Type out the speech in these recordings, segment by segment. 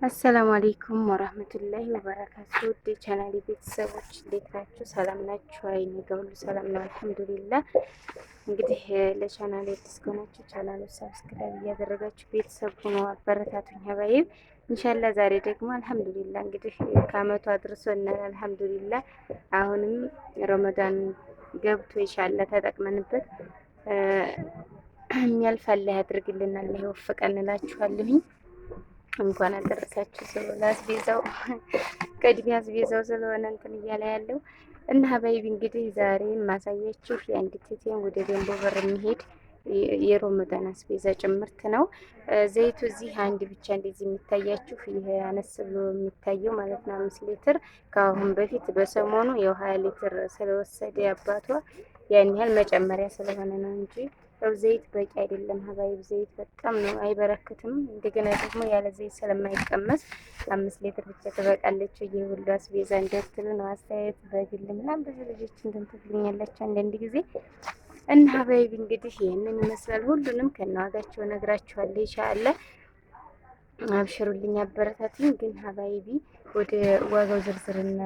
አሰላሙ አሌይኩም ወራህመቱላሂ ወበረካቱ። ውድ ቻናሌ ቤተሰቦች እንዴት ናችሁ? ሰላም ናችሁ? አይኔ ጋር ሁሉ ሰላም ነው አልሐምዱሊላህ። እንግዲህ ለቻናሌ አዲስ ከሆናችሁ ቻናሉ ሰብስክራይብ እያደረጋችሁ ቤተሰብ ሆኖ አበረታቱኝ ሀባይብ። ኢንሻአላህ ዛሬ ደግሞ አልሐምዱሊላህ እንግዲህ ከአመቱ አድርሶናል አልሐምዱሊላህ። አሁንም ረመዳን ገብቶ ኢንሻአላህ ተጠቅመንበት የሚያልፍ አላህ ያድርግልናል፣ ይወፍቀን እላችኋለሁኝ። እንኳን አደረሳችሁ ስለ አስቤዛው ቅድሚያ አስቤዛው ስለሆነ እንትን እያለ ያለው እና ሀባይቢ እንግዲህ ዛሬ ማሳያችሁ የአንዲት ቴቴን ወደ ገንቦ በር የሚሄድ የሮመዳን አስቤዛ ጭምርት ነው። ዘይቱ እዚህ አንድ ብቻ እንደዚህ የሚታያችሁ ይሄ አነስ ብሎ የሚታየው ማለት ነው 5 ሊትር። ከአሁን በፊት በሰሞኑ የ20 ሊትር ስለወሰደ አባቷ ያን ያህል መጨመሪያ ስለሆነ ነው እንጂ ያው ዘይት በቂ አይደለም ሀባይብ። ዘይት በጣም ነው አይበረክትም። እንደገና ደግሞ ያለ ዘይት ስለማይቀመስ 5 ሊትር ብቻ ትበቃለች። ይሄ ሁሉ አስቤዛ እንደትሉ ነው አስተያየት በግል ምናምን ብዙ ልጆች እንትን ትሉኛላችሁ አንዳንድ ጊዜ እና ሀባይብ እንግዲህ ይህንን ይመስላል። ሁሉንም ከነዋጋቸው እነግራችኋለሁ ኢንሻአላህ። አብሽሩልኝ አበረታቱኝ። ግን ሀባይቢ ወደ ዋጋው ዝርዝርና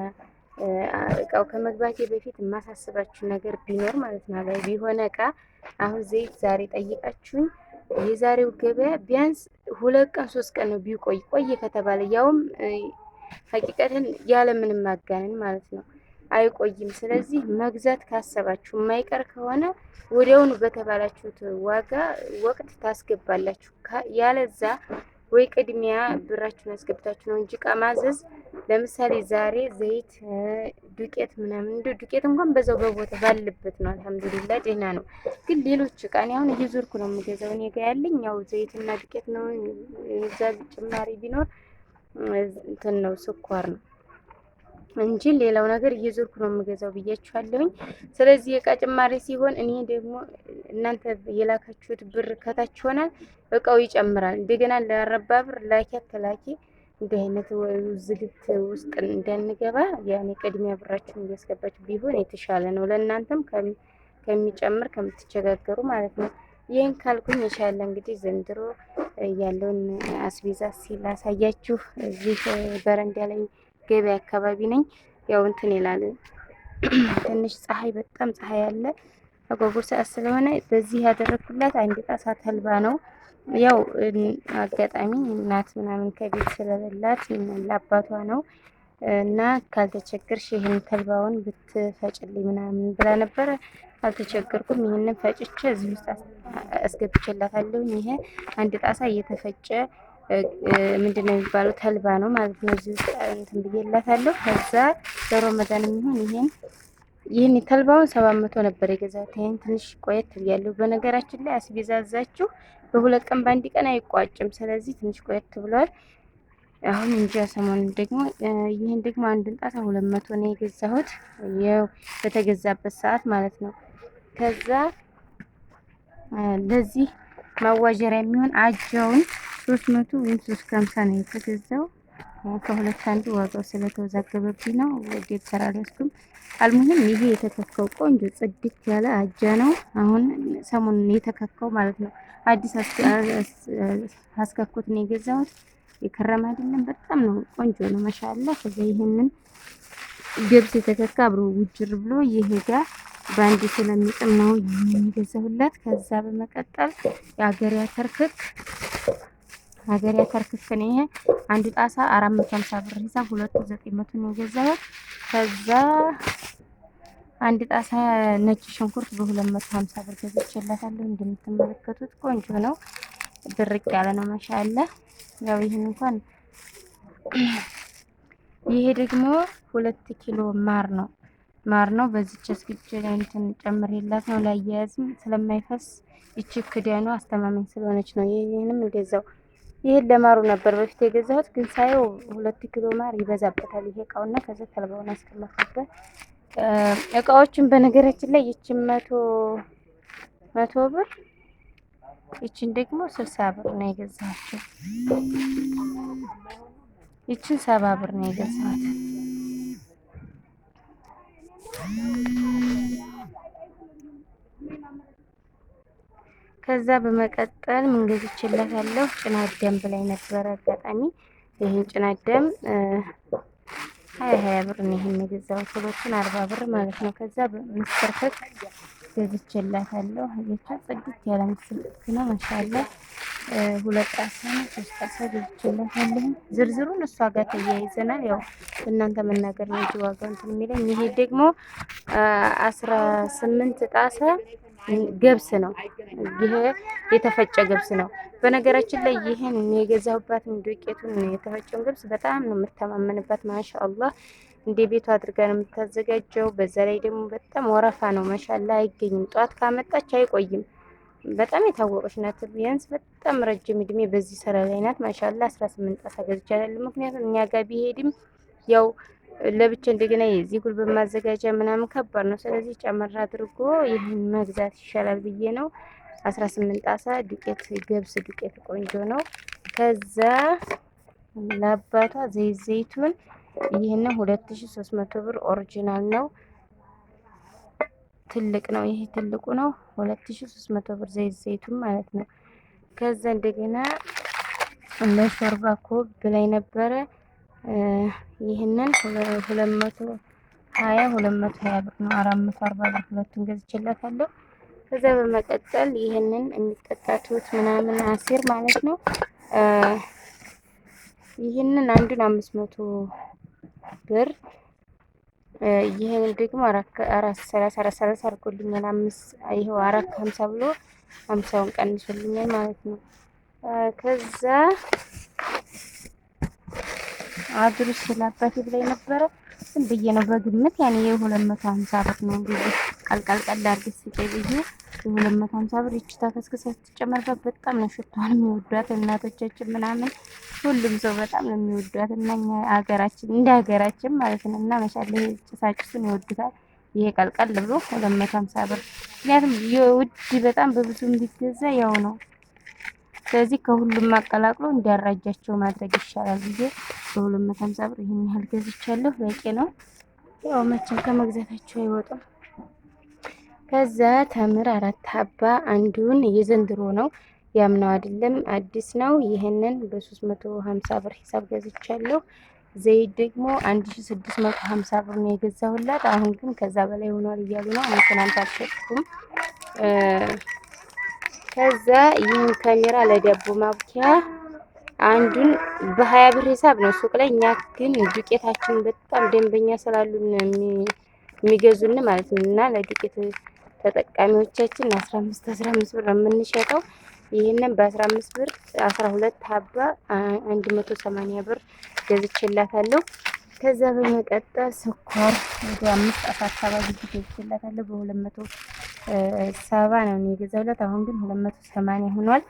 እቃው ከመግባቴ በፊት የማሳስባችሁ ነገር ቢኖር ማለት ነው ሀባይቢ የሆነ እቃ አሁን ዘይት ዛሬ ጠይቃችሁኝ የዛሬው ገበያ ቢያንስ 2 ቀን 3 ቀን ነው ቢቆይ ቆየ ከተባለ ያውም ሀቂቀትን ያለ ምንም ማጋነን ማለት ነው አይቆይም። ስለዚህ መግዛት ካሰባችሁ የማይቀር ከሆነ ወዲያውኑ በተባላችሁት ዋጋ ወቅት ታስገባላችሁ። ያለዛ ወይ ቅድሚያ ብራችሁን አስገብታችሁ ነው እንጂ እቃ ማዘዝ። ለምሳሌ ዛሬ ዘይት፣ ዱቄት ምናምን እንደ ዱቄት እንኳን በዛው በቦታ ባለበት ነው አልሐምዱሊላህ ደህና ነው። ግን ሌሎች እቃ እኔ አሁን እየዞርኩ ነው የምገዛው። እኔ ጋ ያለኝ ያው ዘይትና ዱቄት ነው። እዛ ጭማሪ ቢኖር እንትን ነው ስኳር ነው እንጂ ሌላው ነገር እየዞርኩ ነው የምገዛው ብያችኋለሁኝ። ስለዚህ እቃ ጭማሪ ሲሆን እኔ ደግሞ እናንተ የላካችሁት ብር ከታች ይሆናል፣ እቃው ይጨምራል። እንደገና ለአረባ ብር ላኪያት ተላኪ እንዲህ አይነት ዝግት ውስጥ እንዳንገባ ያኔ ቅድሚያ ብራችሁን እያስገባችሁ ቢሆን የተሻለ ነው፣ ለእናንተም ከሚጨምር ከምትቸጋገሩ ማለት ነው። ይህን ካልኩኝ የሻለ እንግዲህ ዘንድሮ ያለውን አስቤዛ ሲላሳያችሁ እዚህ በረንዳ ላይ ገበያ አካባቢ ነኝ። ያው እንትን ይላል ትንሽ ፀሐይ፣ በጣም ፀሐይ አለ። አጓጉር ሰዓት ስለሆነ በዚህ ያደረኩላት አንድ ጣሳ ተልባ ነው። ያው አጋጣሚ እናት ምናምን ከቤት ስለሌላት ለአባቷ ነው እና ካልተቸገርሽ ይህን ተልባውን ብትፈጭልኝ ምናምን ብላ ነበረ። አልተቸገርኩም። ይህንን ፈጭቼ እዚህ ውስጥ አስገብቼላታለሁ። ይሄ አንድ ጣሳ እየተፈጨ ምንድነው የሚባለው ተልባ ነው ማለት ነው። እዚህ ውስጥ እንትን ብዬላታለሁ። ከዛ ለረመዳን የሚሆን ይህን ተልባውን 700 ነበር የገዛሁት። ይሄን ትንሽ ቆየት ብያለሁ። በነገራችን ላይ አስቤዛዛችሁ በ2 ቀን በአንድ ቀን አይቋጭም። ስለዚህ ትንሽ ቆየት ብሏል። አሁን እንጃ ሰሞኑን ደግሞ ይህን ደግሞ አንዱን ጣሳ 200 ነው የገዛሁት፣ ያው በተገዛበት ሰዓት ማለት ነው። ከዛ ለዚህ ማዋጀሪያ የሚሆን አጃውን 300 ወይም 350 ነው የተገዛው። ከሁለት አንዱ ዋጋው ስለተወዛገበብኝ ነው ወደ ተራራስኩም። አልሙሂም ይሄ የተከካው ቆንጆ ጽድት ያለ አጃ ነው። አሁን ሰሞኑን የተከካው ማለት ነው። አዲስ አስከኩት ነው የገዛሁት። የከረመ አይደለም፣ በጣም ነው ቆንጆ ነው ማሻአላ። ከዛ ይሄንን ገብስ የተከካ አብሮ ውጅር ብሎ ይሄዳ ባንዲ ስለሚጥም ነው የሚገዛሁላት። ከዛ በመቀጠል የሀገር ያተርክክ ነው። ይሄ አንድ ጣሳ 450 ብር ሂሳብ 2900 ነው የገዛሁት። ከዛ አንድ ጣሳ ነጭ ሽንኩርት በ250 ብር ገዝቼላታለሁ። እንደምትመለከቱት ቆንጆ ነው፣ ድርቅ ያለ ነው ማሻአላ። ያው ይሄን እንኳን ይሄ ደግሞ 2 ኪሎ ማር ነው። በዚች እስኪች ላይ እንትን ጨምሬላት ነው ላያያዝም ስለማይፈስ ይቺ ክዳኑ አስተማመኝ ስለሆነች ነው። ይሄንም እንደዛው ይሄን ለማሩ ነበር በፊት የገዛሁት፣ ግን ሳየው 2 ኪሎ ማር ይበዛበታል ይሄ እቃውና ከዛ ተልባውን አስቀመጥኩበት። እቃዎችን በነገራችን ላይ ይቺን 100 ብር ይቺን ደግሞ 60 ብር ነው የገዛኋቸው። ይቺን 70 ብር ነው የገዛኋት። ከዛ በመቀጠል ምን ገዝቼላታለሁ? ጭና ደንብ ላይ ነበረ አጋጣሚ ይህን ጭናደም 20 ብር ነው ይሄን የገዛሁት። ሁለቱን 40 ብር ማለት ነው። ከዛ ምስር ክክ ገዝቼላታለሁ። አያችሁ ጽድት ያለ ምስር ክክ ነው ማሻአላ። 2 ጣሳ ነው 3 ጣሳ ገዝቼላታለሁ። ዝርዝሩን እሷ ጋር ተያይዘናል። ያው እናንተ መናገር ነው እንጂ ዋጋው እንትን የሚለኝ። ይሄ ደግሞ 18 ጣሳ ገብስ ነው። ይሄ የተፈጨ ገብስ ነው። በነገራችን ላይ ይሄን የገዛሁባትን ዱቄቱን የተፈጨውን ገብስ በጣም ነው የምተማመንበት። ማሻአላህ እንደ ቤቷ አድርጋ ነው የምታዘጋጀው። በዛ ላይ ደግሞ በጣም ወረፋ ነው ማሻአላ፣ አይገኝም። ጧት ካመጣች አይቆይም። በጣም የታወቀች ናት። ቢያንስ በጣም ረጅም እድሜ በዚህ ስራ ላይ ናት። ማሻአላ 18 ጣሳ ገዝቻለሁ። ምክንያቱም እኛ ጋር ቢሄድም ያው ለብቻ እንደገና የዚህ ጉልበት ማዘጋጃ ምናምን ከባድ ነው። ስለዚህ ጨመር አድርጎ ይህን መግዛት ይሻላል ብዬ ነው። 18 ጣሳ ዱቄት ገብስ ዱቄት ቆንጆ ነው። ከዛ ለአባቷ ዘይቱን ይህንን 2300 ብር ኦሪጂናል ነው። ትልቅ ነው። ይሄ ትልቁ ነው። 2300 ብር ዘይቱን ማለት ነው። ከዛ እንደገና ለሾርባ ኮብ ብላይ ነበረ። ይህንን 220 220 ብር ነው። 440 ብር ሁለቱን ገዝቼላታለሁ። ከዛ በመቀጠል ይህንን የሚጠጣቱት ምናምን አሲር ማለት ነው። ይህንን አንዱን 500 ብር ይህንን ደግሞ 430 አድርጎልኛል። ይሄው 450 ብሎ 50ውን ቀንሶልኛል ማለት ነው። ከዛ አድሩስ ስላባቴ ብላይ ነበረ ዝም ብዬ ነው በግምት ያኔ የ250 ብር ነው እንግዲህ ቀልቀል አድርገሽ ስጪ ብዬ የ250 ብር ይችታ ከስከሰ ተጨመረበት። በጣም ነው ሽታውን የሚወዷት እናቶቻችን ምናምን ሁሉም ሰው በጣም ነው የሚወዷት እና እኛ ሀገራችን እንደ ሀገራችን ማለት ነው እና መሻለ ጭሳጭሱን ይወዱታል። ይሄ ቀልቀል ብሎ 250 ብር ምክንያቱም የውድ በጣም በብዙ ቢገዛ ያው ነው። ስለዚህ ከሁሉም አቀላቅሎ እንዲያራጃቸው ማድረግ ይሻላል ብዬ በ250 ብር ይሄን ያህል ገዝቻለሁ። በቂ ነው። ያው መቼም ከመግዛታቸው አይወጡም። ከዛ ተምር 4 ሀባ አንዱን የዘንድሮ ነው ያምናው አይደለም አዲስ ነው። ይሄንን በ350 ብር ሂሳብ ገዝቻለሁ። ዘይት ደግሞ 1650 ብር ነው የገዛሁላት። አሁን ግን ከዛ በላይ ሆኗል እያሉ ነው። አሁን ትናንት አልሸጥኩም። ከዛ ይህን ካሜራ ለዳቦ ማብኪያ አንዱን በ20 ብር ሂሳብ ነው ሱቅ ላይ። እኛ ግን ዱቄታችን በጣም ደንበኛ ስላሉን የሚገዙን ማለት ነው እና ለዱቄት ተጠቃሚዎቻችን 15 ብር ነው የምንሸጠው። ይህንን በ15 ብር 12 ሀባ 180 ብር ገዝቼላታለሁ። ከዛ በመቀጠል ስኳር ወደ 5 ጣሳ አካባቢ ገዝቼላታለሁ። በ270 ነው የገዛሁላት። አሁን ግን 280 ሆኗል።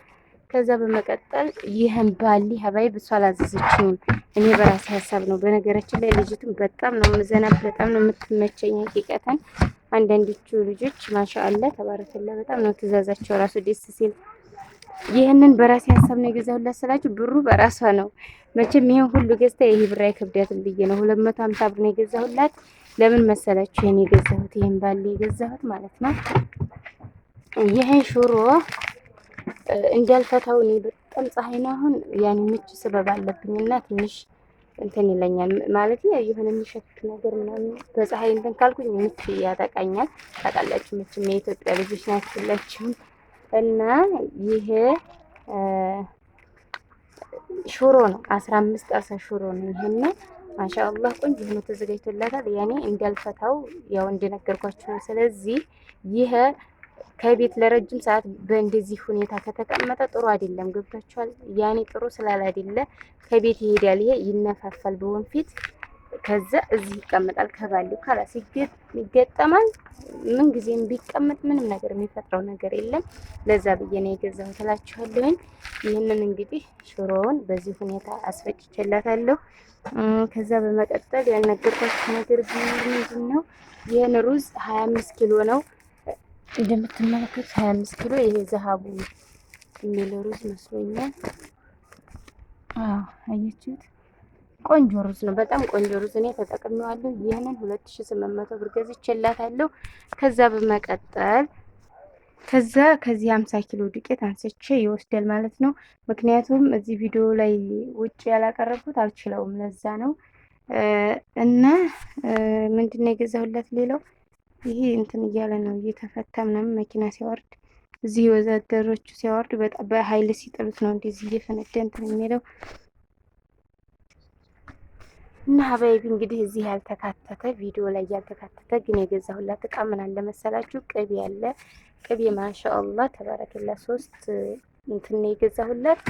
ከዛ በመቀጠል ይህን ባሊ ሀባይ ብሷ አላዘዘችኝም። እኔ በራሴ ሀሳብ ነው። በነገራችን ላይ ልጅቱን በጣም ነው የምዘናት፣ በጣም ነው የምትመቸኝ። ሀቂቀተን አንዳንዶቹ ልጆች ማሻአላ ተባረከላ በጣም ነው ትእዛዛቸው ራሱ ደስ ሲል። ይህንን በራሴ ሀሳብ ነው የገዛሁላት ስላችሁ ብሩ በራሷ ነው። መቼም ይሄን ሁሉ ገዝታ ይሄ ብር አይከብዳትም ብዬ ነው 250 ብር ነው የገዛሁላት። ለምን መሰላችሁ? ይሄን የገዛሁት ይሄን ባሊ የገዛሁት ማለት ነው። ይሄን ሽሮ እንዳልፈታው እኔ በጣም ፀሐይ ነው አሁን ያኔ ምች ስበብ አለብኝና ትንሽ እንትን ይለኛል ማለት ነው። የሆነ የሚሸት ነገር ምናምን በፀሐይ እንትን ካልኩኝ ምች ያጠቃኛል። ታውቃላችሁ ምችም የኢትዮጵያ ልጆች ናችሁ እና ይሄ ሽሮ ነው 15 ጣሳ ሽሮ ነው። ይሄን ማሻአላህ ቆንጆ ሆኖ ተዘጋጅቶላታል። ያኔ እንዳልፈታው ያው እንደነገርኳችሁ ነው። ስለዚህ ይሄ ከቤት ለረጅም ሰዓት በእንደዚህ ሁኔታ ከተቀመጠ ጥሩ አይደለም። ገብታችኋል? ያኔ ጥሩ ስላል አይደለ ከቤት ይሄዳል። ይሄ ይነፋፋል በወንፊት ከዛ እዚህ ይቀመጣል። ከባሉ ካላስ ይገጠማል። ምን ጊዜም ቢቀመጥ ምንም ነገር የሚፈጥረው ነገር የለም። ለዛ ብዬ ነው የገዛሁት እላችኋለሁ። ይህንን እንግዲህ ሽሮውን በዚህ ሁኔታ አስፈጭቼላታለሁ። ከዛ በመቀጠል ያልነገርኳችሁ ነገር ምንድን ነው? ይህን ሩዝ 25 ኪሎ ነው እንደምትመለከቱት 25 ኪሎ። ይሄ ዘሃቡ የሚል ሩዝ መስሎኛል። አያችሁት? ቆንጆ ሩዝ ነው። በጣም ቆንጆ ሩዝ እኔ ተጠቅሜዋለሁ። ይህንን 2800 ብር ገዝቼላታለሁ። ከዛ በመቀጠል ከዛ ከዚህ 50 ኪሎ ዱቄት አንስቼ ይወስዳል ማለት ነው። ምክንያቱም እዚህ ቪዲዮ ላይ ውጭ ያላቀረብኩት አልችለውም፣ ለዛ ነው። እና ምንድነው የገዛሁለት ሌላው ይሄ እንትን እያለ ነው እየተፈታ ምናምን መኪና ሲያወርድ እዚህ ወዛደሮቹ ሲያወርዱ በጣም በኃይል ሲጥሉት ነው እንደዚህ እየፈነዳ እንትን የሚለው እና ሀባይቢ እንግዲህ እዚህ ያልተካተተ ቪዲዮ ላይ ያልተካተተ ግን የገዛሁላት እቃ ምን አለ መሰላችሁ? ቅቤ አለ። ቅቤ ማሻአላህ ተባረከላ 3 እንትን የገዛሁላት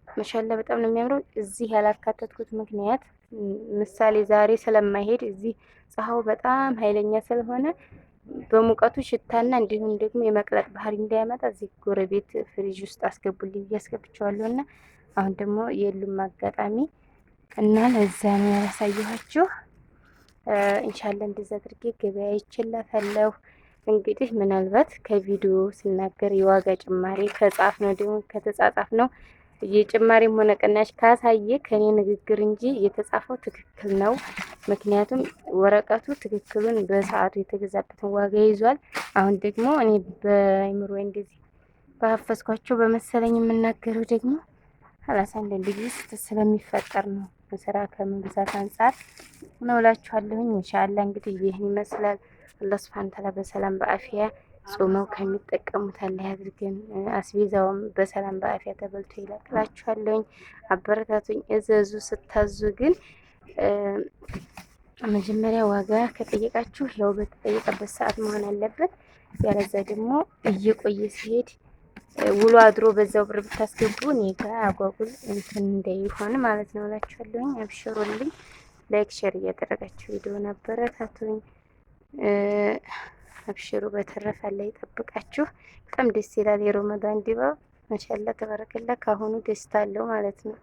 ማሻአላህ በጣም ነው የሚያምረው። እዚህ ያላካተትኩት ምክንያት ምሳሌ ዛሬ ስለማይሄድ እዚህ ፀሐዩ በጣም ኃይለኛ ስለሆነ በሙቀቱ ሽታና እንዲሁም ደግሞ የመቅለጥ ባህሪ እንዳያመጣ እዚህ ጎረቤት ፍሪጅ ውስጥ አስገቡልኝ ብዬ አስገብቼዋለሁ። እና አሁን ደግሞ የሉም አጋጣሚ እና ለዛ ነው ያላሳየኋችሁ። ኢንሻአላህ እንደዛ አድርጌ ገበያ ይችላታለሁ። እንግዲህ ምናልባት ከቪዲዮ ስናገር የዋጋ ጭማሪ ከጻፍ ነው ደግሞ ከተጻጻፍ ነው የጭማሪም ሆነ ቅናሽ ካሳየ ከኔ ንግግር እንጂ የተጻፈው ትክክል ነው። ምክንያቱም ወረቀቱ ትክክሉን በሰዓቱ የተገዛበትን ዋጋ ይዟል። አሁን ደግሞ እኔ በአይምሮ እንደዚህ ባፈስኳቸው በመሰለኝ የምናገረው ደግሞ አላሳ አንዳንድ ጊዜ ስህተት ስለሚፈጠር ነው። ስራ ከመብዛት አንጻር ነው እላችኋለሁኝ። ኢንሻአላህ እንግዲህ ይህን ይመስላል። አላህ ሱብሓነሁ ወተዓላ በሰላም በአፊያ ጾመው ከሚጠቀሙት አላህ ያድርገን። አስቤዛውም በሰላም በአፊያ ተበልቶ ይለቅላችኋለሁኝ። አበረታቱኝ፣ እዘዙ። ስታዙ ግን መጀመሪያ ዋጋ ከጠየቃችሁ ያው በተጠየቀበት ሰዓት መሆን አለበት። ያለዛ ደግሞ እየቆየ ሲሄድ ውሎ አድሮ በዛው ብር ብታስገቡ እኔ ጋር አጓጉል እንትን እንዳይሆን ማለት ነው እላችኋለሁኝ። አብሽሩልኝ። ላይክ ሼር እያደረጋችሁ ቪዲዮውን አበረታቱኝ። አብሽሩ። በተረፈ ላይ ይጠብቃችሁ። በጣም ደስ ይላል የረመዳን ድባብ። ማሻአላህ ተባረከላ። ካሁኑ ደስታ አለው ማለት ነው።